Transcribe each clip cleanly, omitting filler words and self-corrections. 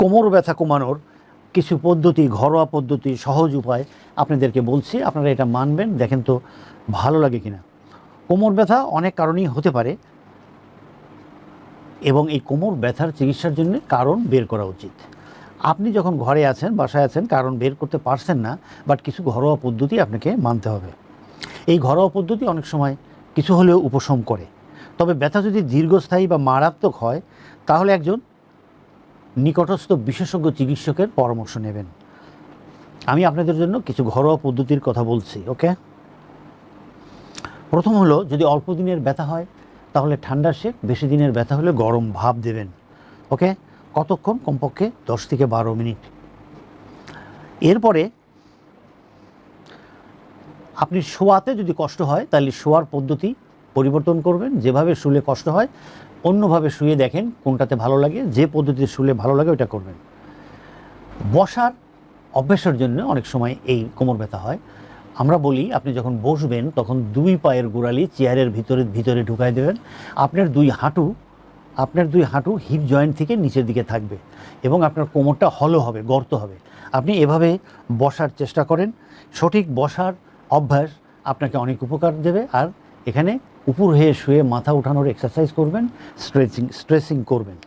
কোমর ব্যথা কমানোর কিছু পদ্ধতি, ঘরোয়া পদ্ধতি, সহজ উপায় আপনাদেরকে বলছি। আপনারা এটা মানবেন, দেখেন তো ভালো লাগে কিনা। কোমর ব্যথা অনেক কারণেই হতে পারে এবং এই কোমর ব্যথার চিকিৎসার জন্য কারণ বের করা উচিত। আপনি যখন ঘরে আছেন, বাসায় আছেন, কারণ বের করতে পারছেন না, বাট কিছু ঘরোয়া পদ্ধতি আপনাকে মানতে হবে। এই ঘরোয়া পদ্ধতি অনেক সময় কিছু হলেও উপশম করে। তবে ব্যথা যদি দীর্ঘস্থায়ী বা মারাত্মক হয় তাহলে একজন নিকটস্থ বিশেষজ্ঞ চিকিৎসকের পরামর্শ নেবেন। আমি আপনাদের জন্য কিছু ঘরোয়া পদ্ধতির কথা বলছি। ওকে, প্রথম হলো, যদি অল্প দিনের ব্যথা হয় তাহলে ঠান্ডা সেক, বেশি দিনের ব্যথা হলে গরম ভাপ দেবেন। ওকে, কতক্ষণ? কমপক্ষে 10 থেকে 12 মিনিট। এরপরে আপনি শোয়াতে যদি কষ্ট হয় তাহলে শোয়ার পদ্ধতি পরিবর্তন করবেন। যেভাবে শুলে কষ্ট হয় অন্যভাবে শুয়ে দেখেন কোনটাতে ভালো লাগে, যে পদ্ধতিতে শুলে ভালো লাগে ওটা করবেন। বসার অভ্যাসের জন্য অনেক সময় এই কোমর ব্যথা হয়। আমরা বলি, আপনি যখন বসবেন তখন 2 পায়ের গোড়ালি চেয়ারের ভিতরে ঢুকাই দেবেন। আপনার দুই হাঁটু হিপ জয়েন্ট থেকে নিচের দিকে থাকবে এবং আপনার কোমরটা হলো হবে, গর্ত হবে। আপনি এভাবে বসার চেষ্টা করেন। সঠিক বসার অভ্যাস আপনাকে অনেক উপকার দেবে। আর এখানে উপর হয়ে শুয়ে মাথা উঠানোর এক্সারসাইজ করবেন, স্ট্রেচিং করবেন।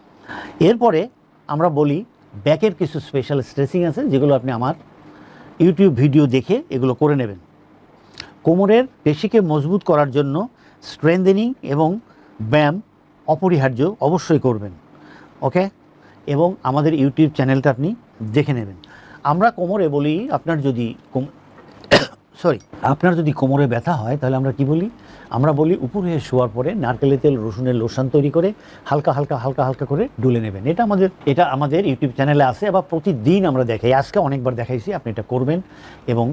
এরপরে আমরা বলি, ব্যাকের কিছু স্পেশাল স্ট্রেচিং আছে যেগুলো আপনি আমার ইউটিউব ভিডিও দেখে এগুলো করে নেবেন। কোমরের পেশিকে মজবুত করার জন্য স্ট্রেংথেনিং এবং ব্যায়াম অপরিহার্য, অবশ্যই করবেন। ওকে, এবং আমাদের ইউটিউব চ্যানেলটা আপনি দেখে নেবেন। আমরা কোমরে বলি, আপনার যদি কোমরে ব্যথা হয় তাহলে আমরা কি বলি? আমরা বলি উপর হয়ে শোয়ার পরে নারকেলের তেল, রসুনের লোশন তৈরি করে হালকা হালকা করে ডুলে নেবেন। এটা আমাদের ইউটিউব চ্যানেলে আছে, আবার প্রতিদিন আমরা দেখাই। আজকে অনেকবার দেখাইছি, আপনি এটা করবেন এবং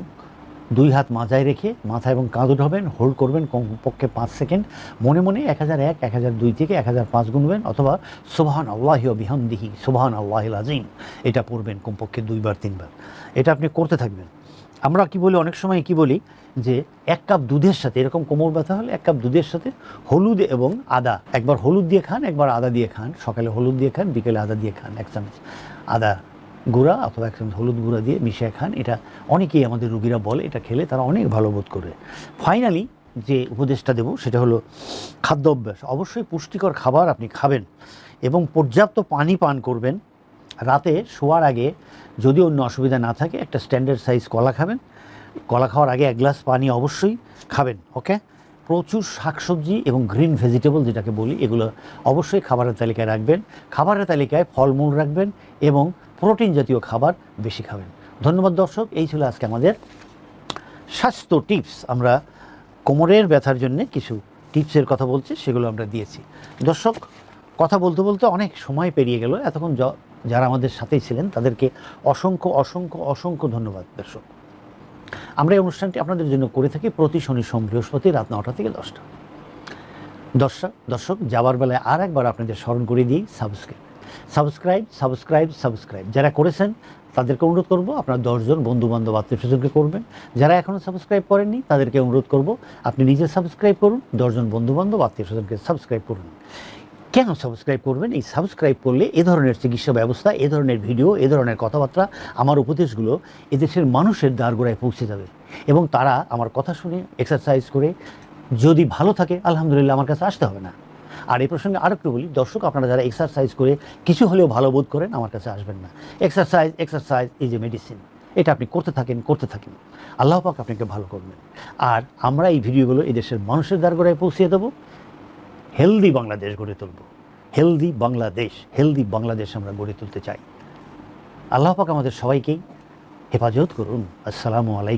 2 হাত মাথায় রেখে মাথা এবং কাঁধ উঠাবেন, হোল্ড করবেন কমপক্ষে 5 সেকেন্ড। মনে মনে 1001, 1002 থেকে 1005 গুনবেন, অথবা সুবহানাল্লাহি ওয়া বিহামদিহি সুবহানাল্লাহিল আযীম এটা পড়বেন কমপক্ষে 2 বার 3 বার। এটা আপনি করতে থাকবেন। আমরা কি বলি, অনেক সময় কি বলি যে 1 কাপ দুধের সাথে, এরকম কোমর ব্যথা হলে 1 কাপ দুধের সাথে হলুদ এবং আদা, একবার হলুদ দিয়ে খান, একবার আদা দিয়ে খান। সকালে হলুদ দিয়ে খান, বিকেলে আদা দিয়ে খান। 1 চামচ আদা গুঁড়া অথবা 1 চামচ হলুদ গুঁড়া দিয়ে মিশিয়ে খান। এটা অনেকেই আমাদের রোগীরা বলে এটা খেলে তারা অনেক ভালো বোধ করে। ফাইনালি যে উপদেশটা দেব সেটা হলো খাদ্য অভ্যাস। অবশ্যই পুষ্টিকর খাবার আপনি খাবেন এবং পর্যাপ্ত পানি পান করবেন। রাতে শোয়ার আগে যদি অন্য অসুবিধা না থাকে একটা স্ট্যান্ডার্ড সাইজ কলা খাবেন। কলা খাওয়ার আগে 1 গ্লাস পানি অবশ্যই খাবেন। ওকে, প্রচুর শাকসবজি এবং গ্রিন ভেজিটেবল যেটাকে বলি, এগুলো অবশ্যই খাবারের তালিকায় রাখবেন। খাবারের তালিকায় ফলমূল রাখবেন এবং প্রোটিন জাতীয় খাবার বেশি খাবেন। ধন্যবাদ দর্শক, এই ছিল আজকে আমাদের স্বাস্থ্য টিপস। আমরা কোমরের ব্যথার জন্য কিছু টিপসের কথা বলছি, সেগুলো আমরা দিয়েছি। দর্শক, কথা বলতে বলতে অনেক সময় পেরিয়ে গেল। এতক্ষণ যারা আমাদের সাথেই ছিলেন তাদেরকে অসংখ্য ধন্যবাদ। দর্শক, আমরা এই অনুষ্ঠানটি আপনাদের জন্য করে থাকি প্রতি শনি, সোম, বৃহস্পতি রাত 9টা থেকে 10টা। দর্শক, যাবার বেলায় আর একবার আপনাদের স্মরণ করে দিই, সাবস্ক্রাইব। যারা করেছেন তাদেরকে অনুরোধ করব আপনার 10 জন বন্ধুবান্ধব, আত্মীয়স্বজনকে করবেন। যারা এখনও সাবস্ক্রাইব করেননি তাদেরকে অনুরোধ করব আপনি নিজে সাবস্ক্রাইব করুন, 10 জন বন্ধুবান্ধব, আত্মীয়স্বজনকে সাবস্ক্রাইব করুন। কেন সাবস্ক্রাইব করবেন? এই সাবস্ক্রাইব করলে এ ধরনের চিকিৎসা ব্যবস্থা, এ ধরনের ভিডিও, এ ধরনের কথাবার্তা, আমার উপদেশগুলো এদেশের মানুষের দ্বারগোড়ায় পৌঁছে যাবে এবং তারা আমার কথা শুনে এক্সারসাইজ করে যদি ভালো থাকে আলহামদুলিল্লাহ, আমার কাছে আসতে হবে না। আর এই প্রসঙ্গে আরেকটু বলি, দর্শক, আপনারা যারা এক্সারসাইজ করে কিছু হলেও ভালো বোধ করেন আমার কাছে আসবেন না। Exercise is a medicine. এটা আপনি করতে থাকেন, আল্লাহ পাক আপনাকে ভালো করবেন। আর আমরা এই ভিডিওগুলো এদেশের মানুষের দ্বারগোড়ায় পৌঁছে দেবো। হেলদি বাংলাদেশ গড়ে তুলব। হেলদি বাংলাদেশ আমরা গড়ে তুলতে চাই। আল্লাহ পাক আমাদের সবাইকেই হেফাজত করুন। আসসালামু আলাইকুম।